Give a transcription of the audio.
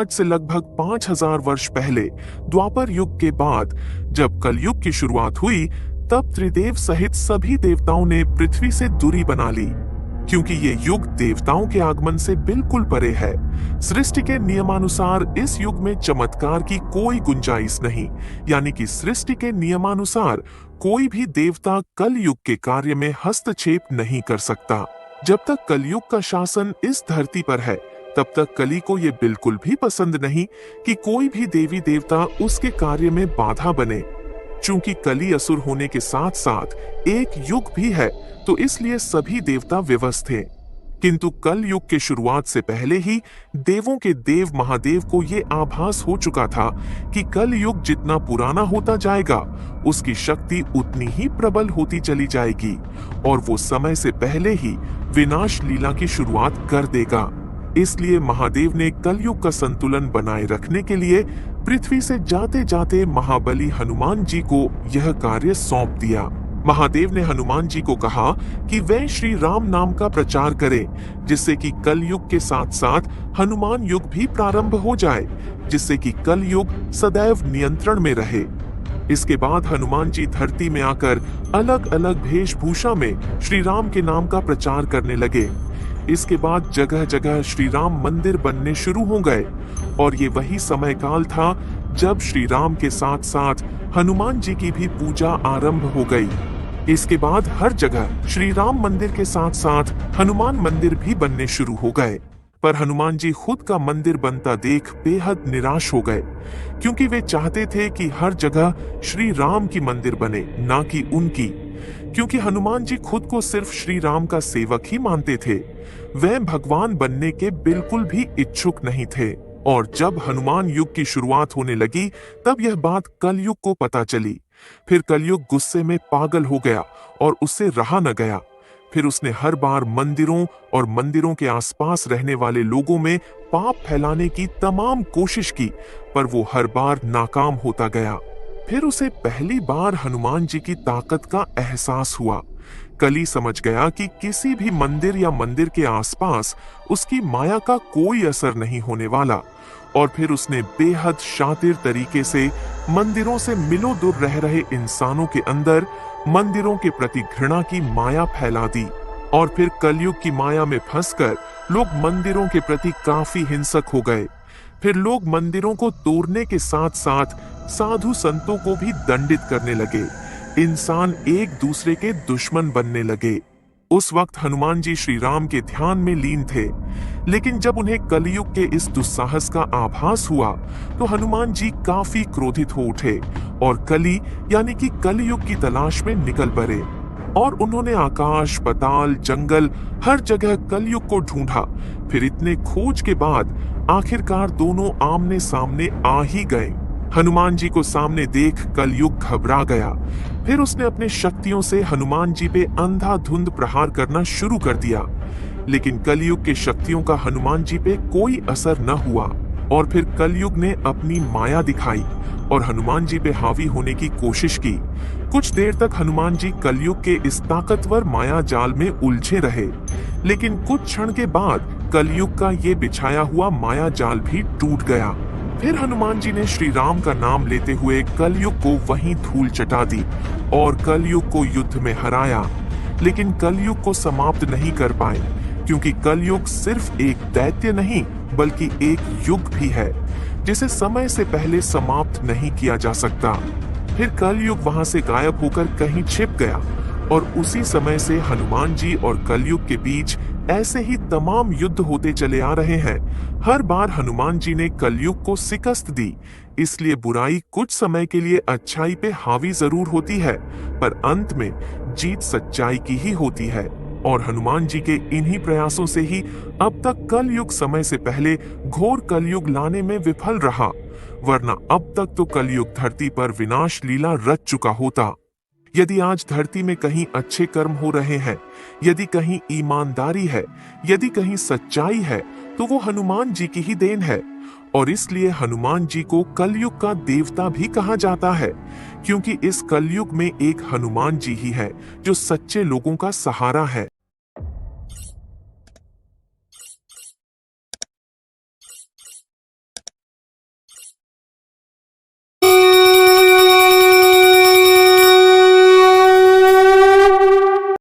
आज से लगभग 5000 वर्ष पहले द्वापर युग के बाद जब कलयुग की शुरुआत हुई, तब त्रिदेव सहित सभी देवताओं ने पृथ्वी से दूरी बना ली, क्योंकि ये युग देवताओं के आगमन से बिल्कुल परे है। सृष्टि के नियमानुसार इस युग में चमत्कार की कोई गुंजाइश नहीं, यानी कि सृष्टि के नियमानुसार कोई भी देवता कलयुग के कार्य में हस्तक्षेप नहीं कर सकता। जब तक कलयुग का शासन इस धरती पर है, तब तक कली को ये बिल्कुल भी पसंद नहीं कि कोई भी देवी देवता उसके कार्य में बाधा बने। चूंकि कली असुर होने के साथ साथ एक युग भी है, तो इसलिए सभी देवता विवश थे। किंतु कल युग के शुरुआत से पहले ही देवों के देव महादेव को ये आभास हो चुका था कि कल युग जितना पुराना होता जाएगा, उसकी शक्ति उतनी ही प्रबल होती चली जाएगी और वो समय से पहले ही विनाश लीला की शुरुआत कर देगा। इसलिए महादेव ने कलयुग का संतुलन बनाए रखने के लिए पृथ्वी से जाते जाते महाबली हनुमान जी को यह कार्य सौंप दिया। महादेव ने हनुमान जी को कहा कि वे श्री राम नाम का प्रचार करें, जिससे कि कलयुग के साथ साथ हनुमान युग भी प्रारंभ हो जाए, जिससे कि कलयुग सदैव नियंत्रण में रहे। इसके बाद हनुमान जी धरती में आकर अलग अलग वेशभूषा में श्री राम के नाम का प्रचार करने लगे। इसके बाद जगह जगह श्री राम मंदिर बनने शुरू हो गए और ये वही समय काल था जब श्री राम के साथ साथ हनुमान जी की भी पूजा आरंभ हो गई। इसके बाद हर जगह श्री राम मंदिर के साथ साथ हनुमान मंदिर भी बनने शुरू हो गए। पर हनुमान जी खुद का मंदिर बनता देख बेहद निराश हो गए, क्योंकि वे चाहते थे कि हर जगह श्री राम की मंदिर बने, ना कि उनकी। क्योंकि हनुमान जी खुद को सिर्फ श्री राम का सेवक ही मानते थे, वे भगवान बनने के बिल्कुल भी इच्छुक नहीं थे। और जब हनुमान युग की शुरुआत होने लगी, तब यह बात कलयुग को पता चली। फिर कलयुग गुस्से में पागल हो गया और उससे रहा न गया। फिर उसने हर बार मंदिरों और मंदिरों के आसपास रहने वाले लोगों में पाप फैलाने की तमाम कोशिश की, पर वो हर बार नाकाम होता गया। फिर उसे पहली बार हनुमान जी की ताकत का एहसास हुआ। कली समझ गया कि किसी भी मंदिर या मंदिर के आसपास उसकी माया का कोई असर नहीं होने वाला, और फिर उसने बेहद शातिर तरीके से मंदिरों से मिलो दूर रह रहे इंसानों के अंदर मंदिरों के प्रति घृणा की माया फैला दी। और फिर कलयुग की माया में फंसकर लोग मंदिरों के प्रति काफी हिंसक हो गए। फिर लोग मंदिरों को तोड़ने के साथ साथ साधु संतों को भी दंडित करने लगे। इंसान एक दूसरे के दुश्मन बनने लगे। उस वक्त हनुमान जी श्री राम के ध्यान में लीन थे, लेकिन जब उन्हें कलयुग के इस दुस्साहस का आभास हुआ, तो हनुमान जी काफी क्रोधित हो उठे और कली यानी कि कलयुग की तलाश में निकल पड़े। और उन्होंने आकाश, पाताल, जंगल, हर जगह कलयुग को ढूंढा। फिर इतने खोज के बाद आखिरकार दोनों आमने सामने आ ही गए। हनुमान जी को सामने देख कलयुग घबरा गया। फिर उसने अपने शक्तियों से हनुमान जी पे अंधाधुंध प्रहार करना शुरू कर दिया, लेकिन कलयुग के शक्तियों का हनुमान जी पे कोई असर न हुआ। और फिर कलयुग ने अपनी माया दिखाई और हनुमान जी पे हावी होने की कोशिश की। कुछ देर तक हनुमान जी कलयुग के इस ताकतवर माया जाल में उलझे रहे, लेकिन कुछ क्षण के बाद कलयुग का ये बिछाया हुआ माया जाल भी टूट गया। फिर हनुमान जी ने श्री राम का नाम लेते हुए कलयुग को वहीं धूल चटा दी और कलयुग को युद्ध में हराया। लेकिन कलयुग को समाप्त नहीं कर पाए, क्योंकि कलयुग सिर्फ एक दैत्य नहीं बल्कि एक युग भी है, जिसे समय से पहले समाप्त नहीं किया जा सकता। फिर कलयुग वहां से गायब होकर कहीं छिप गया और उसी समय से हनुमान जी और कलयुग के बीच ऐसे ही तमाम युद्ध होते चले आ रहे हैं। हर बार हनुमान जी ने कलयुग को शिकस्त दी। इसलिए बुराई कुछ समय के लिए अच्छाई पे हावी जरूर होती है, पर अंत में जीत सच्चाई की ही होती है। और हनुमान जी के इन्हीं प्रयासों से ही अब तक कलयुग समय से पहले घोर कलयुग लाने में विफल रहा, वरना अब तक तो कलयुग धरती पर विनाश लीला रच चुका होता। यदि आज धरती में कहीं अच्छे कर्म हो रहे हैं, यदि कहीं ईमानदारी है, यदि कहीं सच्चाई है, तो वो हनुमान जी की ही देन है। और इसलिए हनुमान जी को कलयुग का देवता भी कहा जाता है, क्योंकि इस कलयुग में एक हनुमान जी ही है जो सच्चे लोगों का सहारा है।